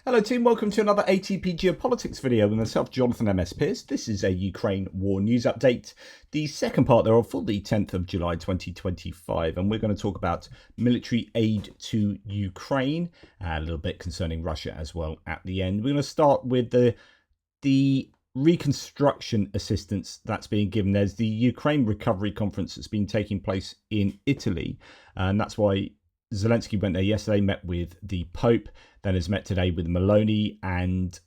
Hello team, welcome to another ATP Geopolitics video with myself, Jonathan MS Pearce. This is a Ukraine war news update, the second part thereof for the 10th of July 2025, and we're going to talk about military aid to Ukraine, a little bit concerning Russia as well at the end. We're going to start with the reconstruction assistance that's being given. There's the Ukraine Recovery Conference that's been taking place in Italy, and that's why Zelensky went there yesterday, met with the Pope, then has met today with Maloney, and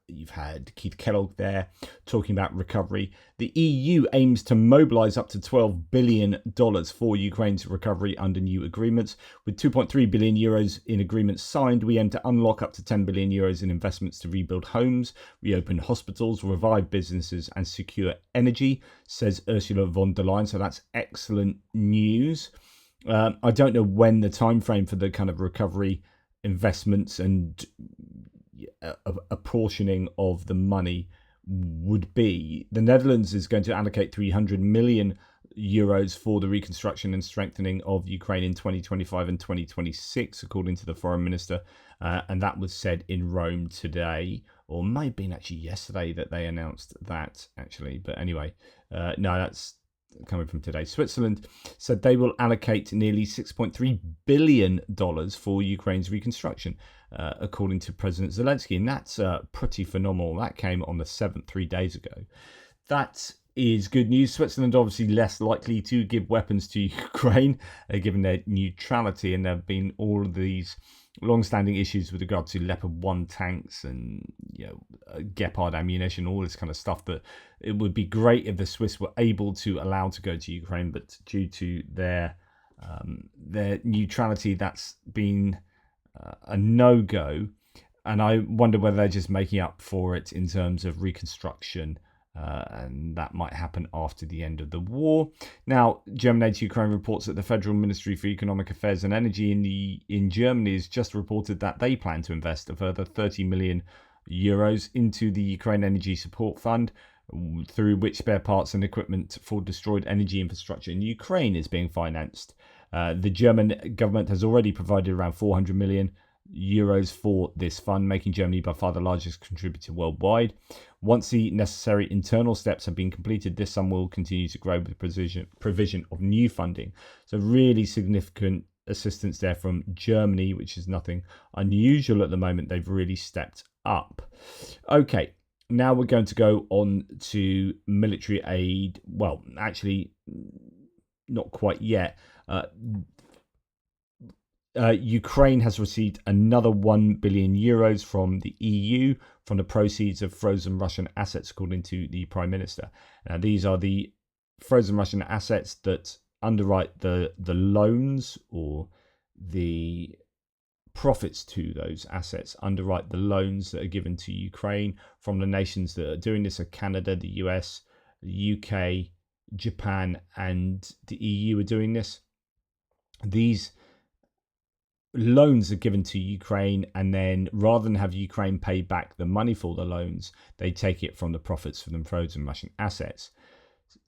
you've had Keith Kellogg there talking about recovery. The EU aims to mobilise up to $12 billion for Ukraine's recovery under new agreements. With 2.3 billion euros in agreements signed, we aim to unlock up to 10 billion euros in investments to rebuild homes, reopen hospitals, revive businesses and secure energy, says Ursula von der Leyen. So that's excellent news. I don't know when the time frame for the kind of recovery investments and apportioning of the money would be. The Netherlands is going to allocate 300 million euros for the reconstruction and strengthening of Ukraine in 2025 and 2026, according to the foreign minister. And that was said in Rome today, or may have been actually yesterday that they announced that, actually. But anyway, no, that's coming from today. Switzerland said they will allocate nearly $6.3 billion for Ukraine's reconstruction, according to President Zelensky. And that's pretty phenomenal. That came on the 7th, 3 days ago. That is good news. Switzerland obviously less likely to give weapons to Ukraine, given their neutrality. And there have been all of these long-standing issues with regard to Leopard 1 tanks and Gepard ammunition, all this kind of stuff, that it would be great if the Swiss were able to allow to go to Ukraine, but due to their neutrality, that's been a no-go. And I wonder whether they're just making up for it in terms of reconstruction, and that might happen after the end of the war. Now, German Aid to Ukraine reports that the Federal Ministry for Economic Affairs and Energy in Germany has just reported that they plan to invest a further 30 million euros into the Ukraine Energy Support Fund, through which spare parts and equipment for destroyed energy infrastructure in Ukraine is being financed. The German government has already provided around 400 million euros for this fund, making Germany by far the largest contributor worldwide. Once the necessary internal steps have been completed, this sum will continue to grow with the provision of new funding. So really significant assistance there from Germany, which is nothing unusual at the moment. They've really stepped up. Okay, now we're going to go on to military aid. Well, actually, not quite yet. Ukraine has received another 1 billion euros from the EU from the proceeds of frozen Russian assets, according to the Prime Minister. Now, these are the frozen Russian assets that underwrite the loans, or the profits to those assets underwrite the loans that are given to Ukraine from the nations that are doing this: are Canada, the US, the UK, Japan, and the EU are doing this. These loans are given to Ukraine, and then rather than have Ukraine pay back the money for the loans, they take it from the profits from the frozen Russian assets.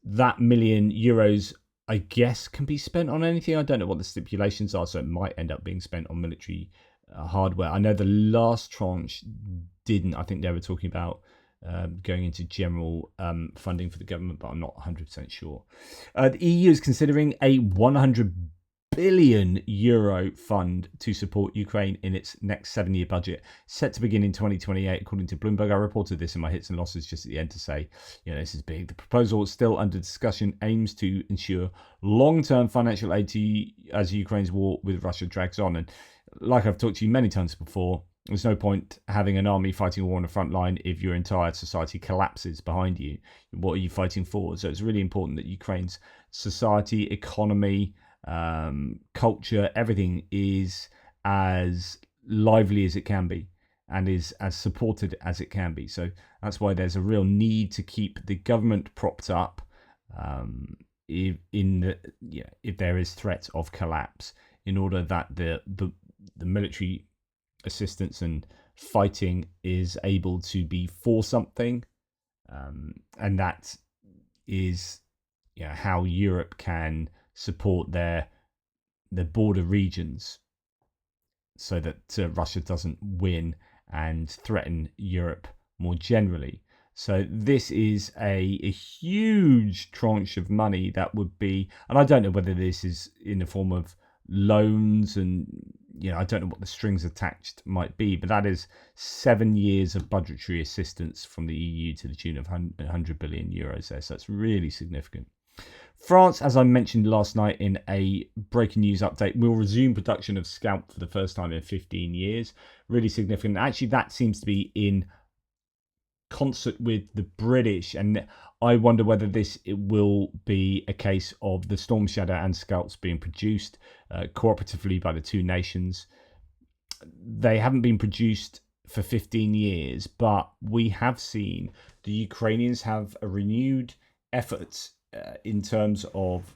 That million euros, I guess, can be spent on anything. I don't know what the stipulations are, so it might end up being spent on military hardware. I know the last tranche didn't. I think they were talking about going into general funding for the government, but I'm not 100% sure. The EU is considering a 100 billion euro fund to support Ukraine in its next 7-year budget, set to begin in 2028, according to Bloomberg. I reported this in my hits and losses just at the end to say, this is big. The proposal is still under discussion, aims to ensure long-term financial aid as Ukraine's war with Russia drags on. And like I've talked to you many times before, there's no point having an army fighting a war on the front line if your entire society collapses behind you. What are you fighting for? So it's really important that Ukraine's society, economy, culture, everything is as lively as it can be and is as supported as it can be. So that's why there's a real need to keep the government propped up if there is threat of collapse, in order that the military assistance and fighting is able to be for something, and that is how Europe can support their border regions, so that Russia doesn't win and threaten Europe more generally. So this is a huge tranche of money that would be, and I don't know whether this is in the form of loans, and I don't know what the strings attached might be, but that is 7 years of budgetary assistance from the EU to the tune of 100 billion euros there. So it's really significant. France, as I mentioned last night in a breaking news update, will resume production of SCALP for the first time in 15 years. Really significant. Actually, that seems to be in concert with the British, and I wonder whether it will be a case of the Storm Shadow and SCALPs being produced cooperatively by the two nations. They haven't been produced for 15 years, but we have seen the Ukrainians have a renewed effort in terms of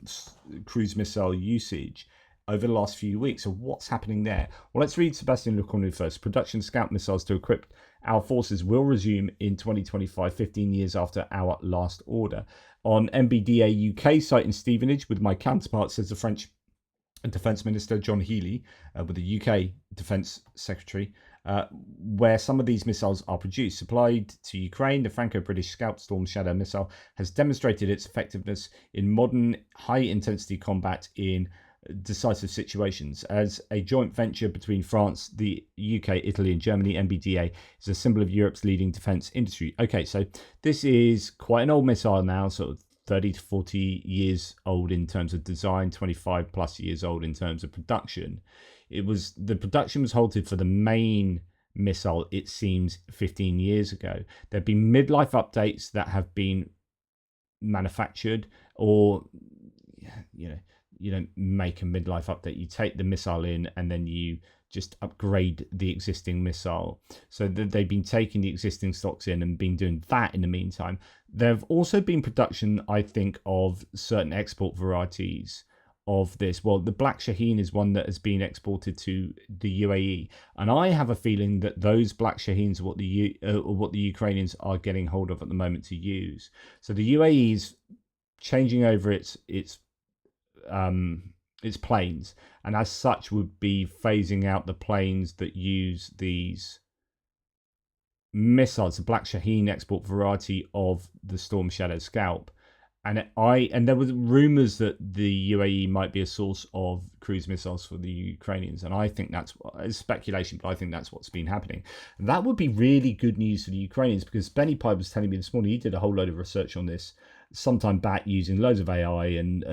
cruise missile usage over the last few weeks. So what's happening there? Well, let's read Sebastian Lecornu first. Production SCALP missiles to equip our forces will resume in 2025, 15 years after our last order. On MBDA UK site in Stevenage, with my counterpart, says the French Defence Minister John Healey, with the UK Defence Secretary, where some of these missiles are produced. Supplied to Ukraine, the Franco-British SCALP Storm Shadow missile has demonstrated its effectiveness in modern high-intensity combat in decisive situations. As a joint venture between France, the UK, Italy and Germany, MBDA is a symbol of Europe's leading defence industry. Okay, so this is quite an old missile now, sort of 30 to 40 years old in terms of design, 25 plus years old in terms of production. The production was halted for the main missile, it seems, 15 years ago. There have been midlife updates that have been manufactured, or you don't make a midlife update. You take the missile in and then you just upgrade the existing missile. So they've been taking the existing stocks in and been doing that in the meantime. There have also been production, I think, of certain export varieties of this. Well, the Black Shaheen is one that has been exported to the UAE, and I have a feeling that those Black Shaheens are what the Ukrainians are getting hold of at the moment to use. So the UAE is changing over its planes, and as such would be phasing out the planes that use these missiles, the Black Shaheen export variety of the Storm Shadow SCALP. And there was rumors that the UAE might be a source of cruise missiles for the Ukrainians, and I think it's speculation, but I think that's what's been happening. And that would be really good news for the Ukrainians, because Benny Pipe was telling me this morning he did a whole load of research on this sometime back using loads of AI and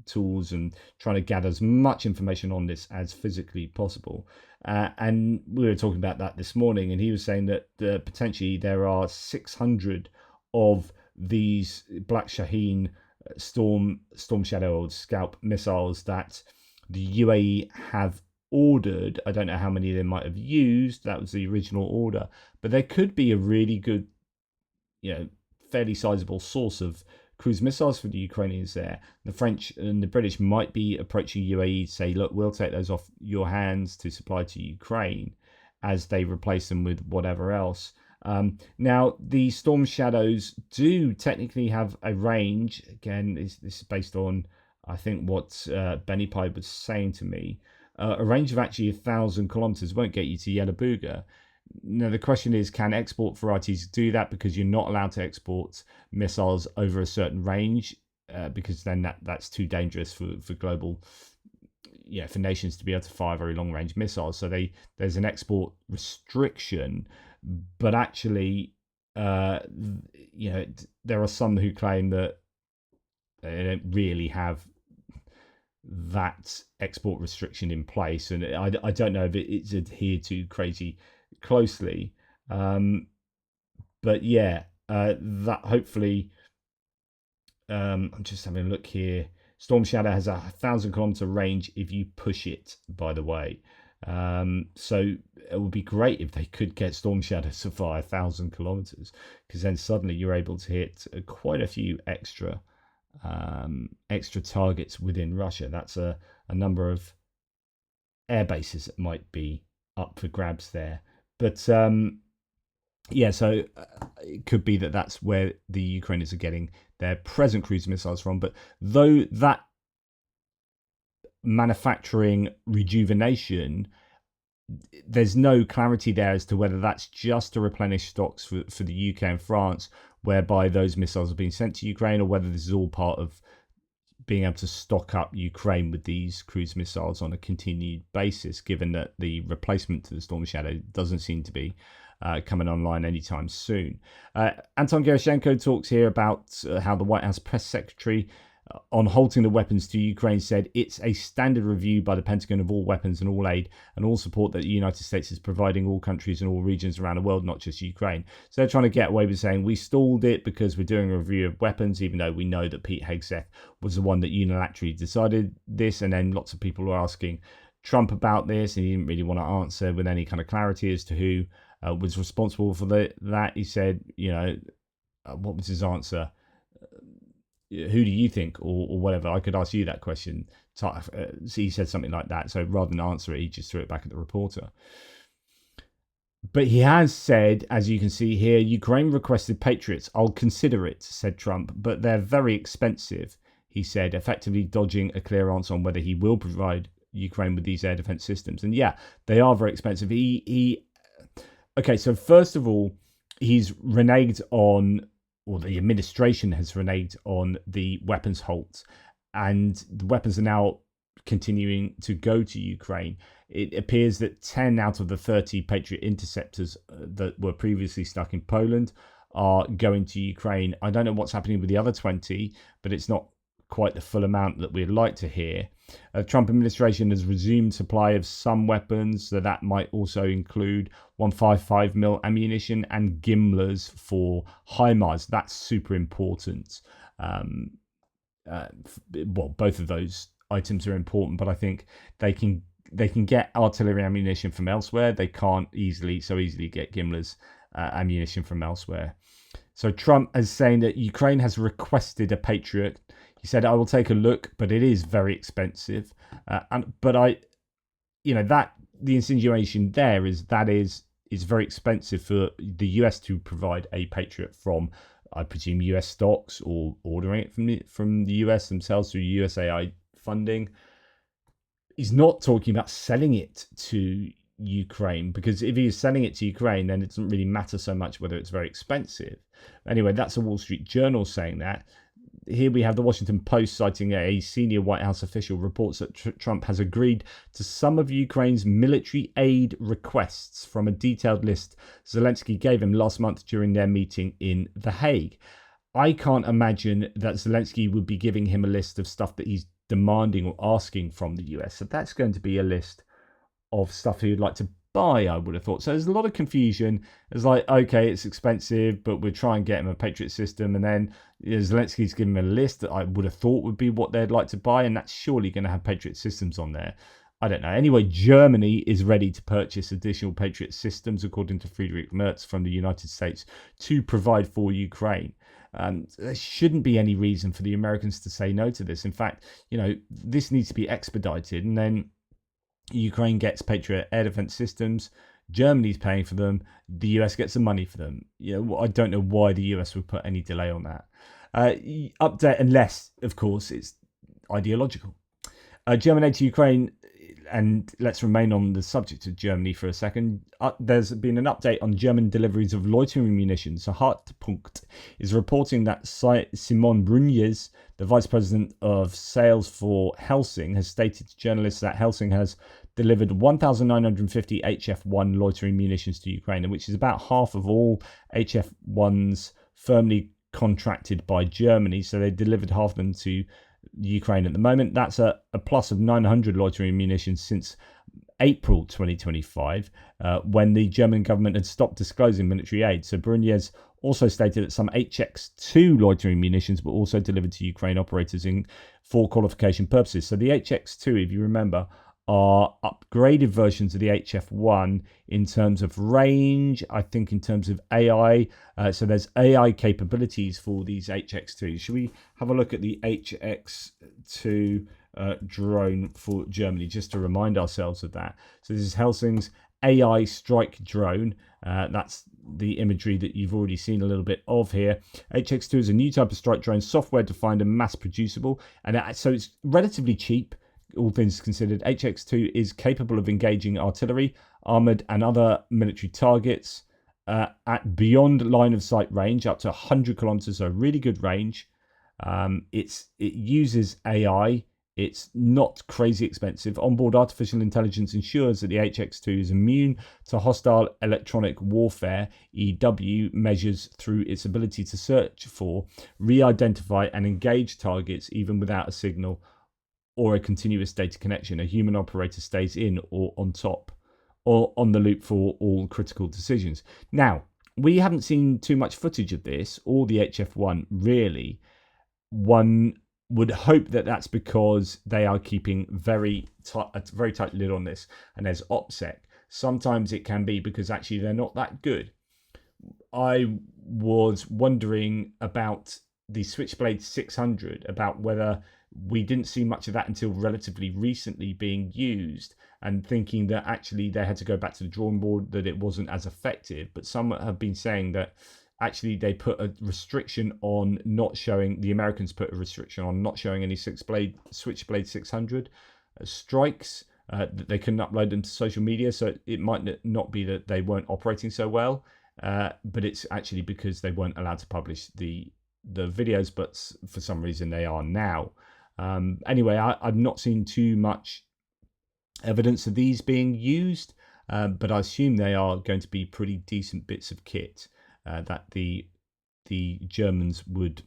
tools and trying to gather as much information on this as physically possible. And we were talking about that this morning, and he was saying that potentially there are 600 of these Black Shaheen Storm Shadow or SCALP missiles that the UAE have ordered. I don't know how many they might have used. That was the original order, but there could be a really good, fairly sizable source of cruise missiles for the Ukrainians there. The French and the British might be approaching UAE to say, look, we'll take those off your hands to supply to Ukraine as they replace them with whatever else. Now, the Storm Shadows do technically have a range. Again, this is based on, I think, what Benny Pipe was saying to me. A range of actually 1,000 kilometers won't get you to Yelabuga. Now, the question is, can export varieties do that? Because you're not allowed to export missiles over a certain range, because then that's too dangerous for global, for nations to be able to fire very long range missiles. So there's an export restriction. But actually, there are some who claim that they don't really have that export restriction in place, and I don't know if it's adhered to crazy closely. But yeah, that hopefully, I'm just having a look here. Storm Shadow has a 1,000-kilometer range if you push it, by the way. So it would be great if they could get Storm Shadows to fly 1,000 kilometers, because then suddenly you're able to hit quite a few extra targets within Russia. That's a number of air bases that might be up for grabs there. But so it could be that's where the Ukrainians are getting their present cruise missiles from. But though that manufacturing rejuvenation there's no clarity there as to whether that's just to replenish stocks for the UK and France, whereby those missiles are being sent to Ukraine, or whether this is all part of being able to stock up Ukraine with these cruise missiles on a continued basis, given that the replacement to the Storm Shadow doesn't seem to be coming online anytime soon. Anton Gerashenko talks here about how the White House press secretary on halting the weapons to Ukraine said it's a standard review by the Pentagon of all weapons and all aid and all support that the United States is providing all countries and all regions around the world, not just Ukraine. So they're trying to get away with saying we stalled it because we're doing a review of weapons, even though we know that Pete Hegseth was the one that unilaterally decided this. And then lots of people were asking Trump about this, and he didn't really want to answer with any kind of clarity as to who was responsible for that. He said, what was his answer? Who do you think, or whatever? I could ask you that question. So he said something like that. So rather than answer it, he just threw it back at the reporter. But he has said, as you can see here, Ukraine requested Patriots. I'll consider it, said Trump, but they're very expensive, he said, effectively dodging a clear answer on whether he will provide Ukraine with these air defense systems. And yeah, they are very expensive. Okay, so first of all, he's reneged on, or the administration has reneged on the weapons halts, and the weapons are now continuing to go to Ukraine. It appears that 10 out of the 30 Patriot interceptors that were previously stuck in Poland are going to Ukraine. I don't know what's happening with the other 20, but it's not quite the full amount that we'd like to hear. Trump administration has resumed supply of some weapons, so that might also include 155mm ammunition and GMLRS for HIMARS. That's super important. Both of those items are important, but I think they can get artillery ammunition from elsewhere. They can't so easily get GMLRS ammunition from elsewhere. So Trump is saying that Ukraine has requested a Patriot. He said, I will take a look, but it is very expensive. The insinuation there is that is very expensive for the US to provide a Patriot from, I presume, US stocks or ordering it from the US themselves through USAID funding. He's not talking about selling it to Ukraine, because if he's selling it to Ukraine, then it doesn't really matter so much whether it's very expensive. Anyway, that's a Wall Street Journal saying that. Here we have the Washington Post citing a senior White House official reports that Trump has agreed to some of Ukraine's military aid requests from a detailed list Zelensky gave him last month during their meeting in The Hague. I can't imagine that Zelensky would be giving him a list of stuff that he's demanding or asking from the US. So that's going to be a list of stuff he would like to buy, I would have thought. So there's a lot of confusion. It's like, okay, it's expensive, but we'll try and get him a Patriot system. And then Zelensky's given him a list that I would have thought would be what they'd like to buy. And that's surely going to have Patriot systems on there. I don't know. Anyway, Germany is ready to purchase additional Patriot systems, according to Friedrich Merz from the United States, to provide for Ukraine. There shouldn't be any reason for the Americans to say no to this. In fact, this needs to be expedited. And then Ukraine gets Patriot air defense systems. Germany's paying for them. The US gets the money for them. I don't know why the US would put any delay on that. Update, unless, of course, it's ideological. German aid to Ukraine, and let's remain on the subject of Germany for a second. There's been an update on German deliveries of loitering munitions. So Hartpunkt is reporting that Simon Brunjes, the vice president of sales for Helsing, has stated to journalists that Helsing has delivered 1,950 HF-1 loitering munitions to Ukraine, which is about half of all HF-1s firmly contracted by Germany. So they delivered half of them to Ukraine at the moment. That's a plus of 900 loitering munitions since April 2025, when the German government had stopped disclosing military aid. So Brunjes also stated that some HX-2 loitering munitions were also delivered to Ukraine operators for qualification purposes. So the HX-2, if you remember, are upgraded versions of the HF-1 in terms of range, I think in terms of AI. So there's AI capabilities for these HX-2s. Should we have a look at the HX-2 drone for Germany, just to remind ourselves of that? So this is Helsing's AI strike drone. That's the imagery that you've already seen a little bit of here. HX-2 is a new type of strike drone, software defined and mass producible, and so it's relatively cheap. All things considered, HX-2 is capable of engaging artillery, armored and other military targets at beyond line of sight range, up to 100 kilometers, so really good range. It uses AI. It's not crazy expensive. Onboard artificial intelligence ensures that the HX2 is immune to hostile electronic warfare. EW measures through its ability to search for, re-identify and engage targets even without a signal or a continuous data connection. A human operator stays in or on top or on the loop for all critical decisions. Now, we haven't seen too much footage of this or the HF1 really. One would hope that that's because they are keeping a very tight lid on this, and there's OPSEC. Sometimes it can be because actually they're not that good. I was wondering about the Switchblade 600, about whether we didn't see much of that until relatively recently being used, and thinking that actually they had to go back to the drawing board, that it wasn't as effective. But some have been saying that actually they put a restriction on not showing, the Americans put a restriction on not showing any Switchblade 600 strikes, that they couldn't upload them to social media. So it might not be that they weren't operating so well, but it's actually because they weren't allowed to publish the videos, but for some reason they are now. Anyway, I've not seen too much evidence of these being used, but I assume they are going to be pretty decent bits of kit that the Germans would,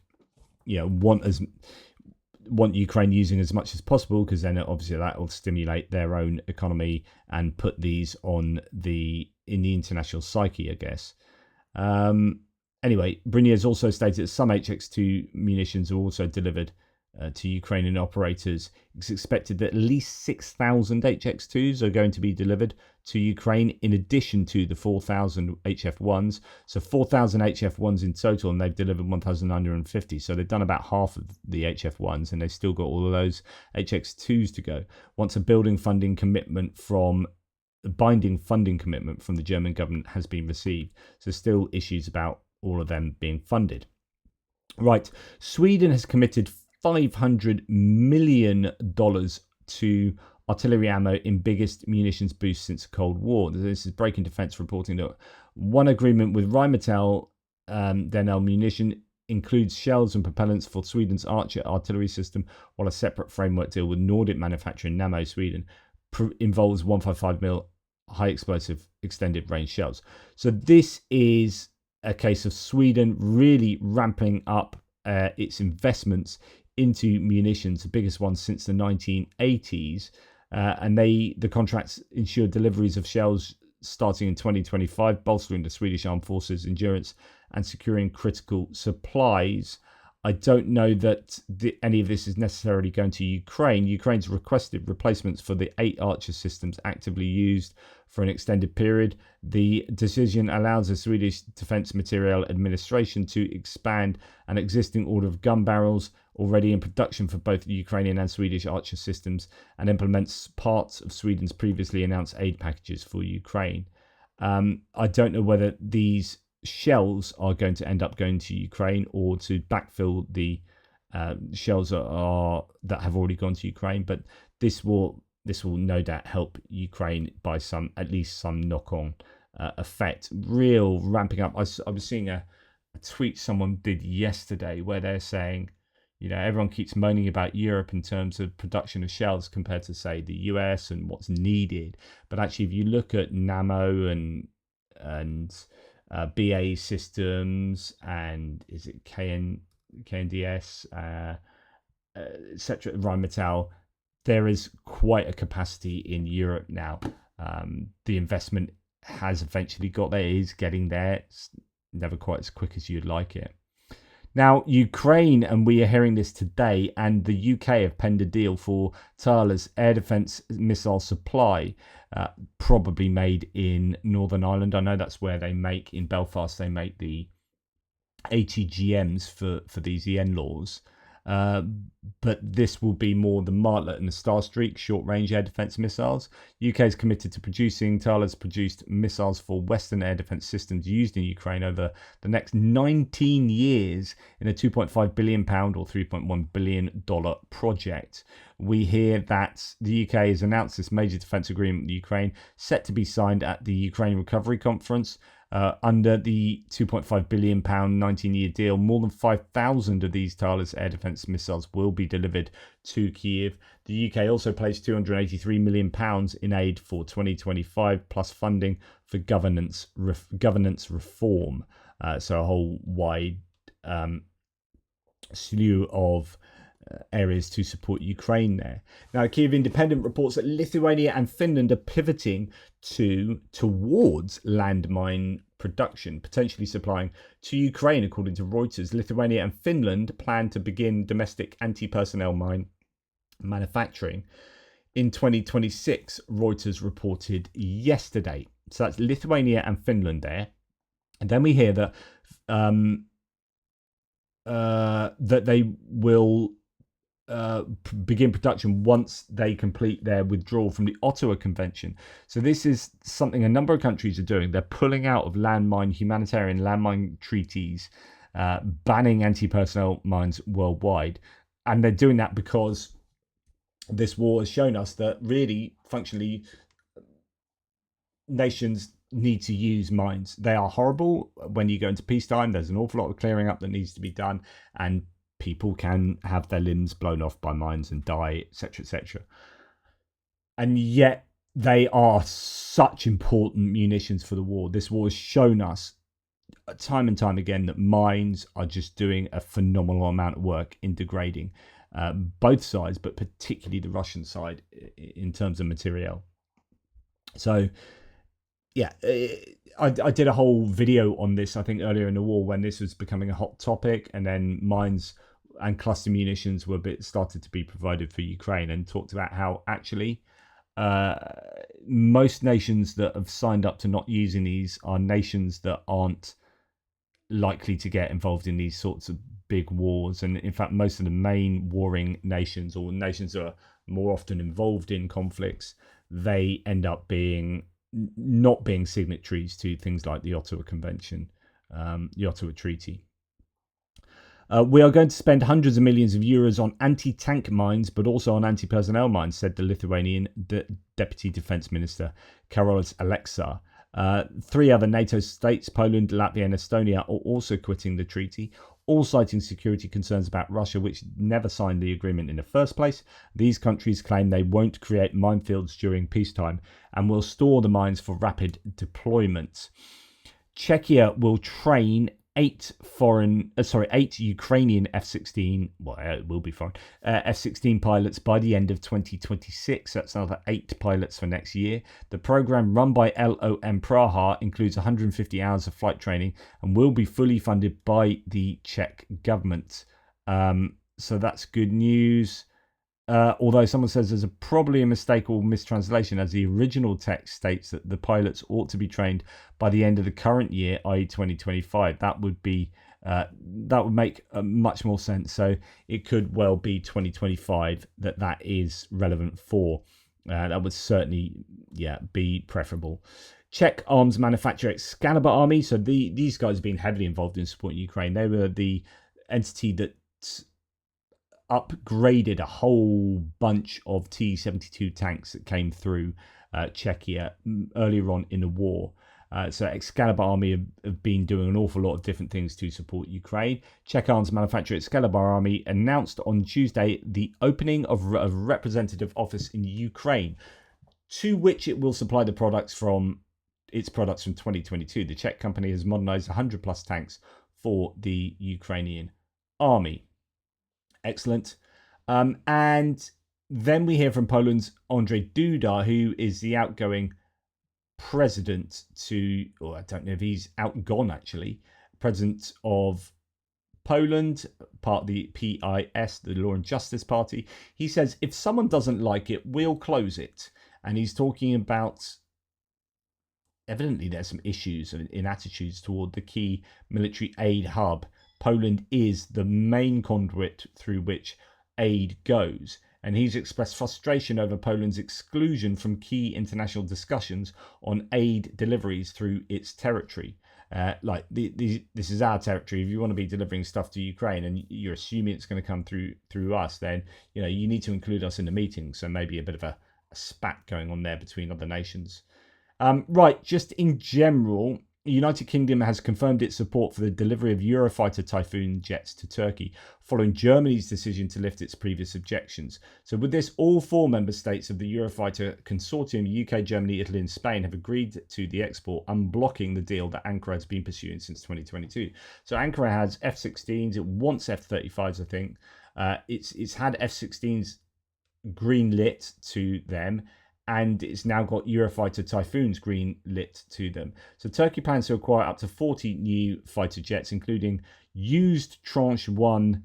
want Ukraine using as much as possible, because then obviously that will stimulate their own economy and put these in the international psyche, I guess. Anyway, Brunier has also stated that some HX2 munitions are also delivered to Ukrainian operators. It's expected that at least 6,000 HX2s are going to be delivered to Ukraine, in addition to the 4,000 HF1s. So 4,000 HF1s in total, and they've delivered 1,950. So they've done about half of the HF1s, and they've still got all of those HX2s to go. Once a binding funding commitment from the German government has been received. So still issues about all of them being funded. Right, Sweden has committed $500 million to artillery ammo in biggest munitions boost since the Cold War. This is Breaking Defense reporting that one agreement with Rheinmetall, Denel Munition, includes shells and propellants for Sweden's Archer artillery system, while a separate framework deal with Nordic manufacturer Nammo Sweden involves 155mm high explosive extended range shells. So this is a case of Sweden really ramping up its investments into munitions, the biggest one since the 1980s, and the contracts ensure deliveries of shells starting in 2025, bolstering the Swedish Armed Forces endurance and securing critical supplies. I don't know that any of this is necessarily going to Ukraine. Ukraine's requested replacements for the 8 Archer systems actively used for an extended period. The decision allows the Swedish Defence Materiel Administration to expand an existing order of gun barrels already in production for both Ukrainian and Swedish Archer systems, and implements parts of Sweden's previously announced aid packages for Ukraine. I don't know whether these shells are going to end up going to Ukraine or to backfill the shells that have already gone to Ukraine, but this will no doubt help Ukraine by at least some knock-on effect. Real ramping up. I was seeing a tweet someone did yesterday where they're saying, everyone keeps moaning about Europe in terms of production of shells compared to, say, the US and what's needed. But actually, if you look at Nammo and BA Systems, and is it KNDS, etc., Rheinmetall, there is quite a capacity in Europe now. The investment has eventually got there, it is getting there. It's never quite as quick as you'd like it. Now, Ukraine, and we are hearing this today, and the UK have penned a deal for Thales air defence missile supply, probably made in Northern Ireland. I know that's where they make, in Belfast, they make the ATGMs for these EN laws. but this will be more the Martlet and the Starstreak short-range air defense missiles. UK is committed to producing Thales-produced missiles for Western air defense systems used in Ukraine over the next 19 years in a £2.5 billion or $3.1 billion project. We hear that the UK has announced this major defense agreement with Ukraine, set to be signed at the Ukraine Recovery Conference. Under the £2.5 billion 19-year deal, more than 5,000 of these Thales air defence missiles will be delivered to Kiev. The UK also placed £283 million in aid for 2025, plus funding for governance reform. So a whole wide slew of areas to support Ukraine there. Now, Kiev Independent reports that Lithuania and Finland are pivoting towards landmine production, potentially supplying to Ukraine. According to Reuters, Lithuania and Finland plan to begin domestic anti-personnel mine manufacturing in 2026, Reuters reported yesterday. So that's Lithuania and Finland there. And then we hear that that they will begin production once they complete their withdrawal from the Ottawa Convention. So this is something a number of countries are doing. They're pulling out of humanitarian landmine treaties, banning anti-personnel mines worldwide. And they're doing that because this war has shown us that really, functionally, nations need to use mines. They are horrible when you go into peacetime. There's an awful lot of clearing up that needs to be done, and people can have their limbs blown off by mines and die, etc., etc. And yet they are such important munitions for the war. This war has shown us time and time again that mines are just doing a phenomenal amount of work in degrading both sides, but particularly the Russian side in terms of materiel. So yeah, I did a whole video on this, I think, earlier in the war when this was becoming a hot topic, and then mines and cluster munitions were started to be provided for Ukraine, and talked about how actually most nations that have signed up to not using these are nations that aren't likely to get involved in these sorts of big wars. And in fact, most of the main warring nations, or nations that are more often involved in conflicts, they end up not being signatories to things like the Ottawa Convention, the Ottawa Treaty. We are going to spend hundreds of millions of euros on anti-tank mines, but also on anti-personnel mines, said the Lithuanian Deputy Defence Minister, Karolis Aleksa. 3 other NATO states, Poland, Latvia and Estonia, are also quitting the treaty, all citing security concerns about Russia, which never signed the agreement in the first place. These countries claim they won't create minefields during peacetime and will store the mines for rapid deployment. Czechia will train 8 Ukrainian F-16, well, it will be foreign, F-16 pilots by the end of 2026. That's another 8 pilots for next year. The program, run by LOM Praha, includes 150 hours of flight training and will be fully funded by the Czech government. So that's good news. Although someone says there's probably a mistake or mistranslation, as the original text states that the pilots ought to be trained by the end of the current year, i.e. 2025. That would make much more sense. So it could well be 2025 that is relevant for. That would certainly, be preferable. Czech arms manufacturer Excalibur Army. So these guys have been heavily involved in supporting Ukraine. They were the entity that upgraded a whole bunch of T-72 tanks that came through Czechia earlier on in the war. So Excalibur Army have been doing an awful lot of different things to support Ukraine. Czech arms manufacturer Excalibur Army announced on Tuesday the opening of a representative office in Ukraine, to which it will supply its products from 2022. The Czech company has modernized 100 plus tanks for the Ukrainian army. Excellent. And then we hear from Poland's Andrzej Duda, who is the outgoing president I don't know if he's outgone actually, president of Poland, part of the PIS, the Law and Justice Party. He says if someone doesn't like it, we'll close it. And he's talking about, evidently there's some issues in attitudes toward the key military aid hub Poland is the main conduit through which aid goes. And he's expressed frustration over Poland's exclusion from key international discussions on aid deliveries through its territory. This is our territory. If you want to be delivering stuff to Ukraine and you're assuming it's going to come through us, then you need to include us in the meeting. So maybe a bit of a spat going on there between other nations. Right, just in general, the United Kingdom has confirmed its support for the delivery of Eurofighter Typhoon jets to Turkey, following Germany's decision to lift its previous objections. So with this, all 4 member states of the Eurofighter consortium, UK, Germany, Italy and Spain, have agreed to the export, unblocking the deal that Ankara has been pursuing since 2022. So Ankara has F-16s, it wants F-35s, I think. It's had F-16s green lit to them, and it's now got Eurofighter Typhoons green lit to them. So Turkey plans to acquire up to 40 new fighter jets, including used Tranche 1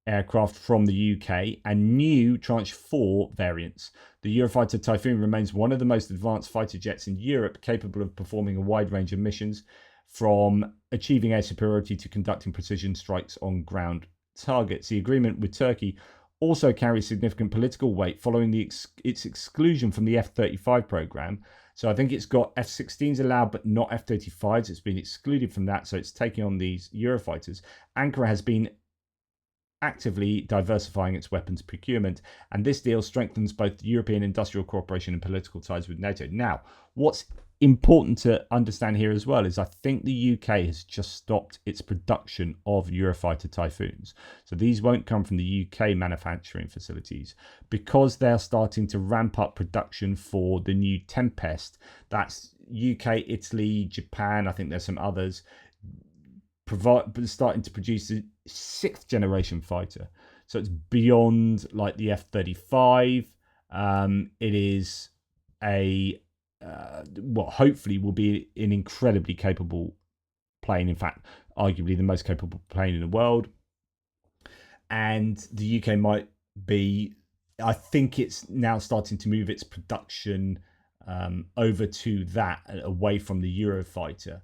aircraft from the UK and new Tranche 4 variants. The Eurofighter Typhoon remains one of the most advanced fighter jets in Europe, capable of performing a wide range of missions, from achieving air superiority to conducting precision strikes on ground targets. The agreement with Turkey also carries significant political weight following its exclusion from the F-35 program. So I think it's got F-16s allowed, but not F-35s. It's been excluded from that, so it's taking on these Eurofighters. Ankara has been actively diversifying its weapons procurement, and this deal strengthens both European industrial cooperation and political ties with NATO. Now, what's important to understand here as well is I think the UK has just stopped its production of Eurofighter Typhoons. So these won't come from the UK manufacturing facilities because they're starting to ramp up production for the new Tempest. That's UK, Italy, Japan, I think there's some others, starting to produce the 6th generation fighter. So it's beyond like the F-35. It is hopefully will be an incredibly capable plane. In fact, arguably the most capable plane in the world. And the UK might be, I think it's now starting to move its production over to that, away from the Eurofighter.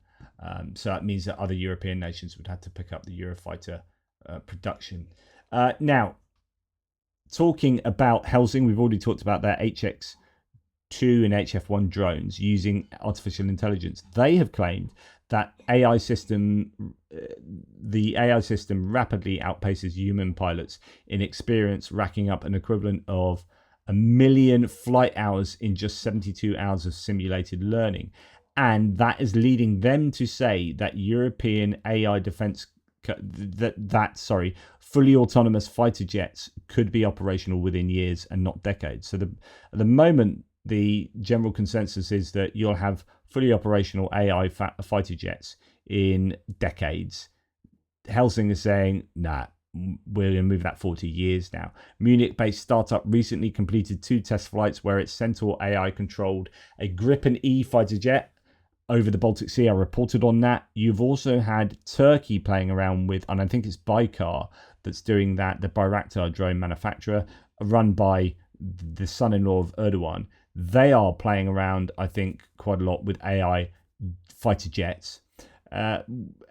So that means that other European nations would have to pick up the Eurofighter production. Now, talking about Helsing, we've already talked about their HX2 and HF1 drones using artificial intelligence. They have claimed that the AI system rapidly outpaces human pilots in experience, racking up an equivalent of 1 million flight hours in just 72 hours of simulated learning. And that is leading them to say that European AI defense, fully autonomous fighter jets could be operational within years and not decades. So at the moment, the general consensus is that you'll have fully operational AI fighter jets in decades. Helsing is saying, nah, we're going to move that 40 years now. Munich-based startup recently completed 2 test flights where its Centaur AI controlled a Gripen E fighter jet over the Baltic Sea. I reported on that. You've also had Turkey playing around with, and I think it's Baykar that's doing that, the Bayraktar drone manufacturer, run by the son-in-law of Erdogan. They are playing around, I think, quite a lot with AI fighter jets.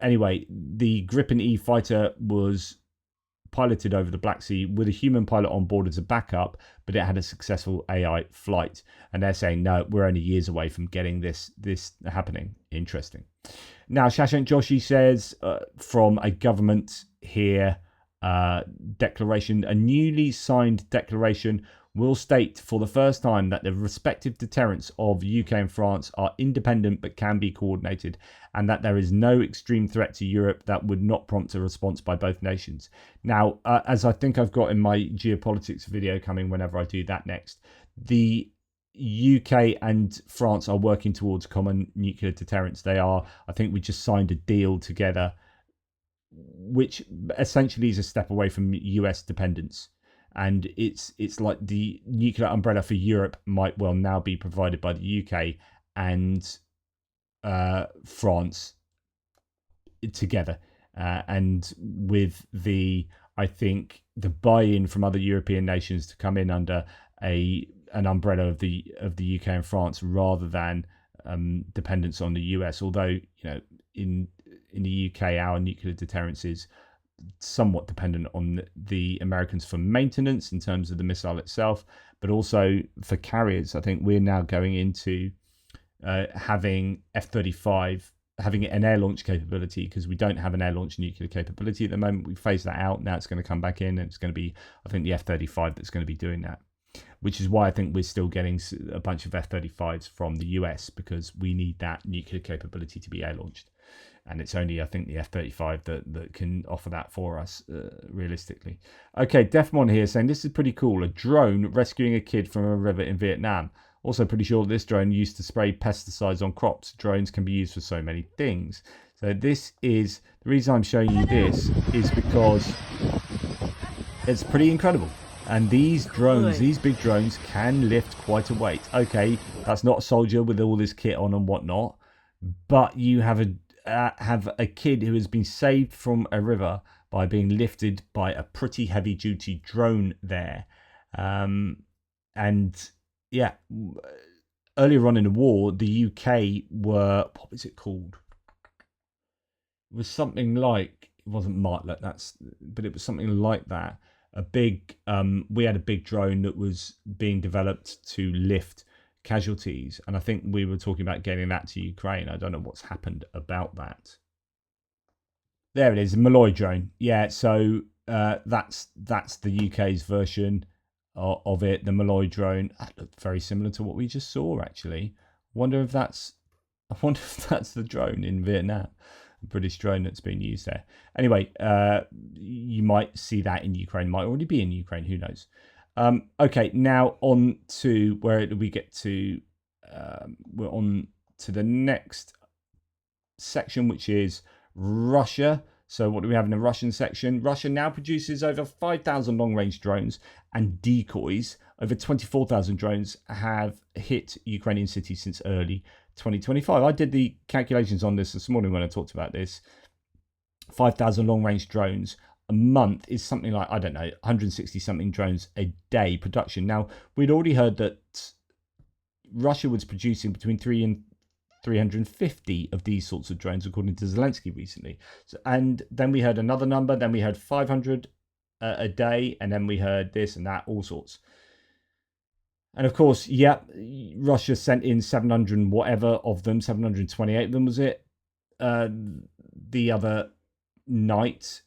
Anyway, the Gripen E fighter was piloted over the Black Sea with a human pilot on board as a backup, but it had a successful AI flight. And they're saying, no, we're only years away from getting this happening. Interesting. Now, Shashank Joshi says from a government here declaration, a newly signed declaration will state for the first time that the respective deterrents of UK and France are independent but can be coordinated, and that there is no extreme threat to Europe that would not prompt a response by both nations. Now, as I think I've got in my geopolitics video coming whenever I do that next, the UK and France are working towards common nuclear deterrence. They are, I think we just signed a deal together, which essentially is a step away from US dependence. And it's like the nuclear umbrella for Europe might well now be provided by the UK and France together. And with I think the buy-in from other European nations to come in under an umbrella of the UK and France rather than dependence on the US. Although in the UK our nuclear deterrence is somewhat dependent on the Americans for maintenance in terms of the missile itself, but also for carriers. I think we're now going into having F-35, having an air launch capability, because we don't have an air launch nuclear capability at the moment. We phased that out. Now it's going to come back in, and it's going to be, I think, the F-35 that's going to be doing that, which is why I think we're still getting a bunch of F-35s from the US, because we need that nuclear capability to be air launched. And it's only, I think, the F-35 that can offer that for us, realistically. Okay, Defmon here saying, this is pretty cool. A drone rescuing a kid from a river in Vietnam. Also pretty sure this drone used to spray pesticides on crops. Drones can be used for so many things. So this is, the reason I'm showing you this is because it's pretty incredible. And these drones, these big drones, can lift quite a weight. Okay, that's not a soldier with all this kit on and whatnot, but you have a kid who has been saved from a river by being lifted by a pretty heavy-duty drone there. And yeah, earlier on in the war, the UK were, what was it called? It was something like, it wasn't Martlet, but it was something like that. We had a big drone that was being developed to lift casualties, and I think we were talking about getting that to Ukraine. I don't know what's happened about that. There it is, a Malloy drone. Yeah, so that's the UK's version of it, the Malloy drone. That looked very similar to what we just saw, actually. I wonder if that's the drone in Vietnam, a British drone that's being used there. Anyway, you might see that in Ukraine, might already be in Ukraine, who knows. Okay, now on to where do we get to? We're on to the next section, which is Russia. So what do we have in the Russian section? Russia now produces over 5,000 long-range drones and decoys. Over 24,000 drones have hit Ukrainian cities since early 2025. I did the calculations on this morning when I talked about this. 5,000 long-range drones a month is something like, I don't know, 160 something drones a day production. Now, we'd already heard that Russia was producing between 3 and 350 of these sorts of drones, according to Zelensky recently. So, and then we heard another number, then we heard 500 a day, and then we heard this and that, all sorts. And of course, yeah, Russia sent in 700 and whatever of them, 728 of them, was it? The other night.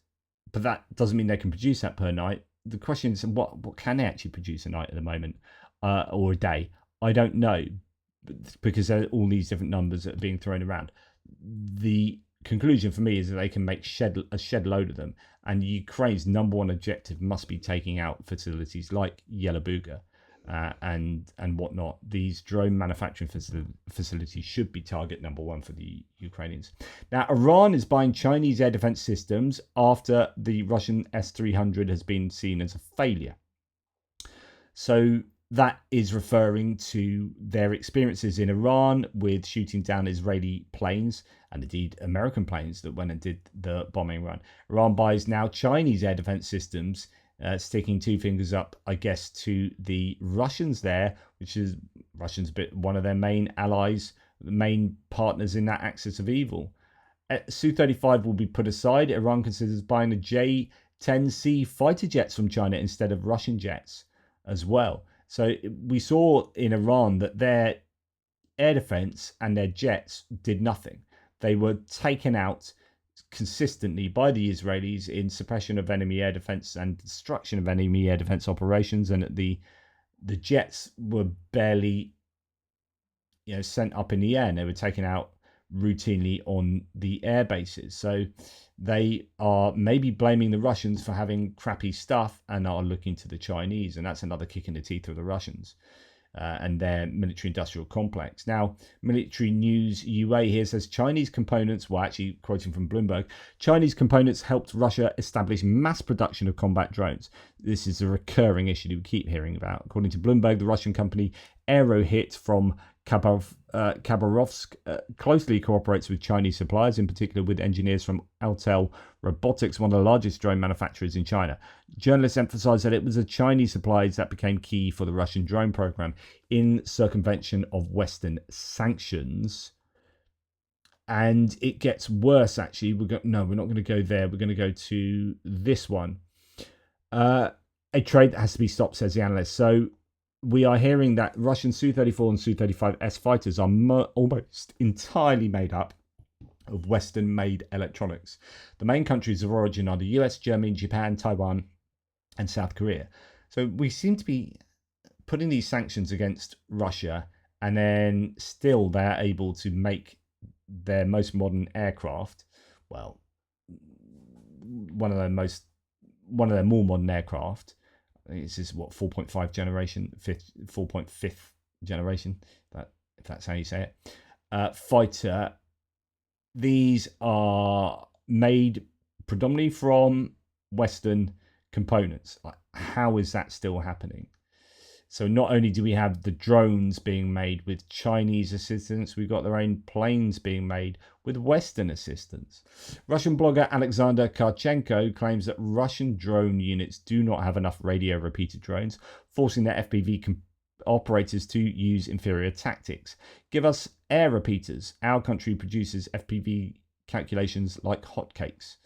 But that doesn't mean they can produce that per night. The question is, what can they actually produce a night at the moment, or a day? I don't know, because there are all these different numbers that are being thrown around. The conclusion for me is that they can make a shed load of them, and Ukraine's number one objective must be taking out facilities like Yelabuga and whatnot. These drone manufacturing facilities should be target number one for the Ukrainians. Now, Iran is buying Chinese air defense systems after the Russian S-300 has been seen as a failure. So that is referring to their experiences in Iran with shooting down Israeli planes and indeed American planes that went and did the bombing run. Iran buys now Chinese air defense systems, sticking two fingers up, I guess, to the Russians there, which is Russians, one of their main allies, the main partners in that axis of evil. Su-35 will be put aside. Iran considers buying the J-10C fighter jets from China instead of Russian jets as well. So we saw in Iran that their air defense and their jets did nothing. They were taken out consistently by the Israelis in suppression of enemy air defense and destruction of enemy air defense operations, and the jets were barely sent up in the air, and they were taken out routinely on the air bases. So they are maybe blaming the Russians for having crappy stuff and are looking to the Chinese, and that's another kick in the teeth of the Russians and their military-industrial complex. Now, Military News UA here says Chinese components, well, actually quoting from Bloomberg, Chinese components helped Russia establish mass production of combat drones. This is a recurring issue that we keep hearing about. According to Bloomberg, the Russian company Aerohit from Khabarovsk closely cooperates with Chinese suppliers, in particular with engineers from Altel Robotics, one of the largest drone manufacturers in China. Journalists emphasized that it was the Chinese suppliers that became key for the Russian drone program in circumvention of Western sanctions. And it gets worse, actually. We're not going to go there. We're going to go to this one. A trade that has to be stopped, says the analyst. So we are hearing that Russian Su-34 and Su-35S fighters are almost entirely made up of Western-made electronics. The main countries of origin are the US, Germany, Japan, Taiwan, and South Korea. So we seem to be putting these sanctions against Russia, and then still they're able to make their most modern aircraft, well, one of their more modern aircraft. I think this is 4.5 generation, 4.5 generation, if that's how you say it. Fighter. These are made predominantly from Western components. How is that still happening? So not only do we have the drones being made with Chinese assistance, we've got their own planes being made with Western assistance. Russian blogger Alexander Karchenko claims that Russian drone units do not have enough radio repeater drones, forcing their FPV operators to use inferior tactics. Give us air repeaters. Our country produces FPV calculations like hotcakes.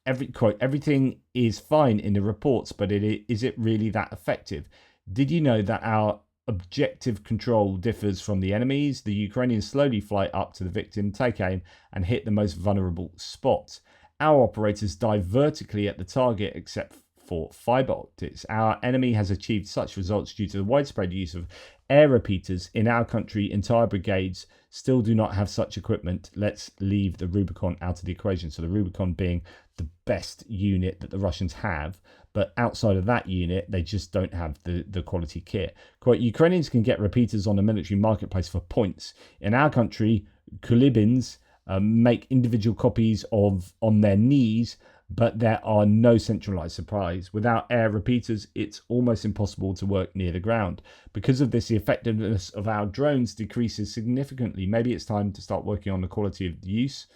Everything is fine in the reports, but is it really that effective? Did you know that our objective control differs from the enemy's? The Ukrainians slowly fly up to the victim, take aim, and hit the most vulnerable spot. Our operators dive vertically at the target, except for fiber optics. Our enemy has achieved such results due to the widespread use of air repeaters. In our country, entire brigades still do not have such equipment. Let's leave the Rubicon out of the equation. So the Rubicon being the best unit that the Russians have, but outside of that unit, they just don't have the quality kit. Quote, Ukrainians can get repeaters on the military marketplace for points. In our country, Kulibins make individual copies on their knees, but there are no centralized supplies. Without air repeaters, it's almost impossible to work near the ground. Because of this, the effectiveness of our drones decreases significantly. Maybe it's time to start working on the quality of the use.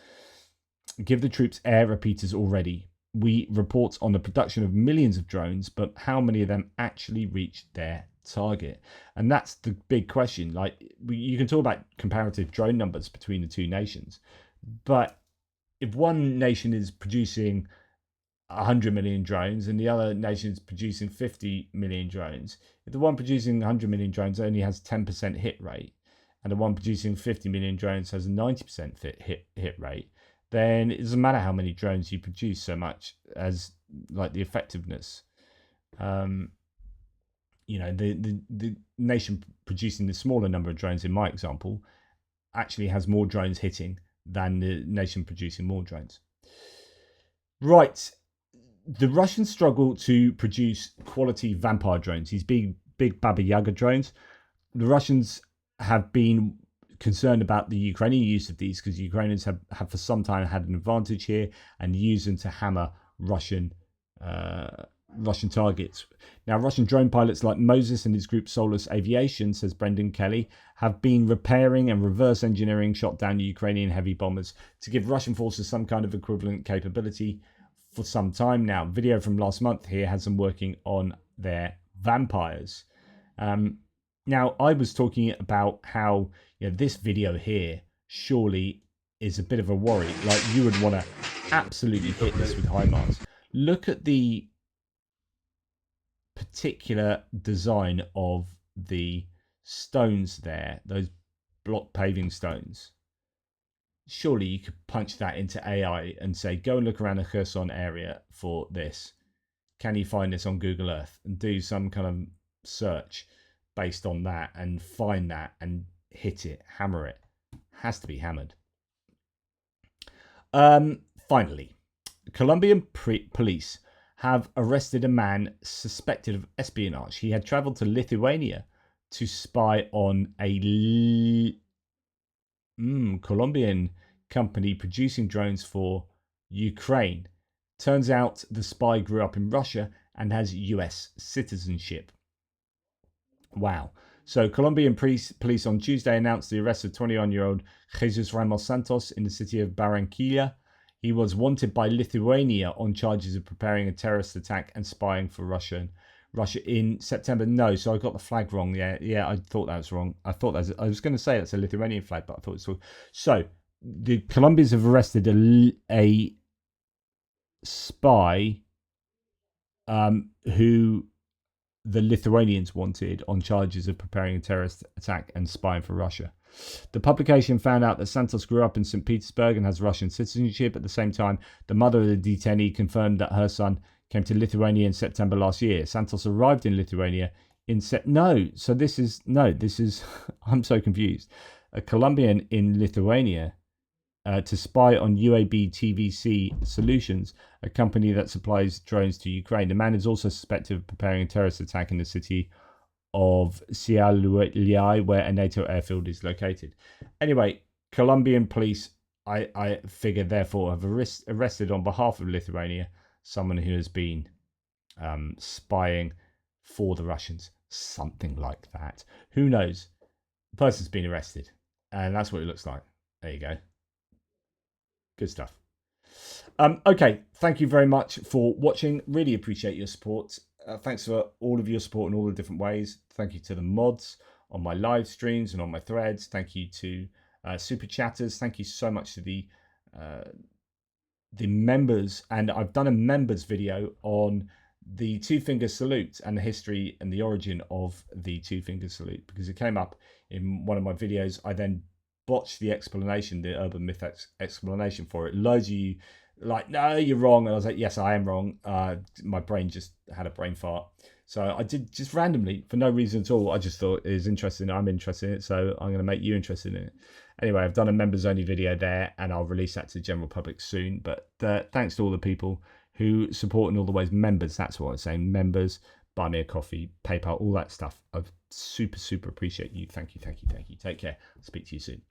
Give the troops air repeaters already. We report on the production of millions of drones, but how many of them actually reach their target? And that's the big question. Like, you can talk about comparative drone numbers between the two nations, but if one nation is producing 100 million drones and the other nation is producing 50 million drones, if the one producing 100 million drones only has 10% hit rate and the one producing 50 million drones has a 90% hit rate, then it doesn't matter how many drones you produce so much as like the effectiveness. The nation producing the smaller number of drones, in my example, actually has more drones hitting than the nation producing more drones. Right. The Russians struggle to produce quality vampire drones, these big Baba Yaga drones. The Russians have been concerned about the Ukrainian use of these because Ukrainians have for some time had an advantage here and use them to hammer Russian targets. Now, Russian drone pilots like Moses and his group Solus Aviation, says Brendan Kelly, have been repairing and reverse engineering shot down Ukrainian heavy bombers to give Russian forces some kind of equivalent capability for some time now. Video from last month here has them working on their vampires. Now, I was talking about how this video here surely is a bit of a worry. Like, you would want to absolutely hit this with HIMARS. Look at the particular design of the stones there, those block paving stones. Surely you could punch that into AI and say, go and look around the Kherson area for this. Can you find this on Google Earth? And do some kind of search based on that and find that and hit it, hammer it. Has to be hammered. Finally, Colombian police have arrested a man suspected of espionage. He had traveled to Lithuania to spy on a Colombian company producing drones for Ukraine. Turns out the spy grew up in Russia and has US citizenship. Wow. So Colombian police on Tuesday announced the arrest of 21-year-old Jesus Ramos Santos in the city of Barranquilla. He was wanted by Lithuania on charges of preparing a terrorist attack and spying for Russian Russia in September. No, so I got the flag wrong. Yeah, I thought that was wrong. I was going to say that's a Lithuanian flag, but I thought it's wrong. So the Colombians have arrested a spy who the Lithuanians wanted on charges of preparing a terrorist attack and spying for Russia. The publication found out that Santos grew up in St. Petersburg and has Russian citizenship. At the same time, the mother of the detainee confirmed that her son came to Lithuania in September last year. Santos arrived in Lithuania in this is I'm so confused. A Colombian in Lithuania to spy on UAB TVC Solutions, a company that supplies drones to Ukraine. The man is also suspected of preparing a terrorist attack in the city of Sialuliai, where a NATO airfield is located. Anyway, Colombian police, I figure, therefore, have arrested on behalf of Lithuania someone who has been spying for the Russians. Something like that. Who knows? The person's been arrested, and that's what it looks like. There you go. Good stuff. Okay, thank you very much for watching. Really appreciate your support. Thanks for all of your support in all the different ways. Thank you to the mods on my live streams and on my threads. Thank you to super chatters. Thank you so much to the members. And I've done a members video on the two-finger salute and the history and the origin of the two-finger salute, because it came up in one of my videos. I then botched the explanation, the urban myth explanation for it. Loads of you like, no, you're wrong. And I was like, yes, I am wrong. My brain just had a brain fart. So I did just randomly, for no reason at all. I just thought it was interesting. I'm interested in it, so I'm going to make you interested in it. Anyway, I've done a members only video there, and I'll release that to the general public soon. But thanks to all the people who support in all the ways. Members, that's what I was saying. Members, buy me a coffee, PayPal, all that stuff. I super, super appreciate you. Thank you. Take care. I'll speak to you soon.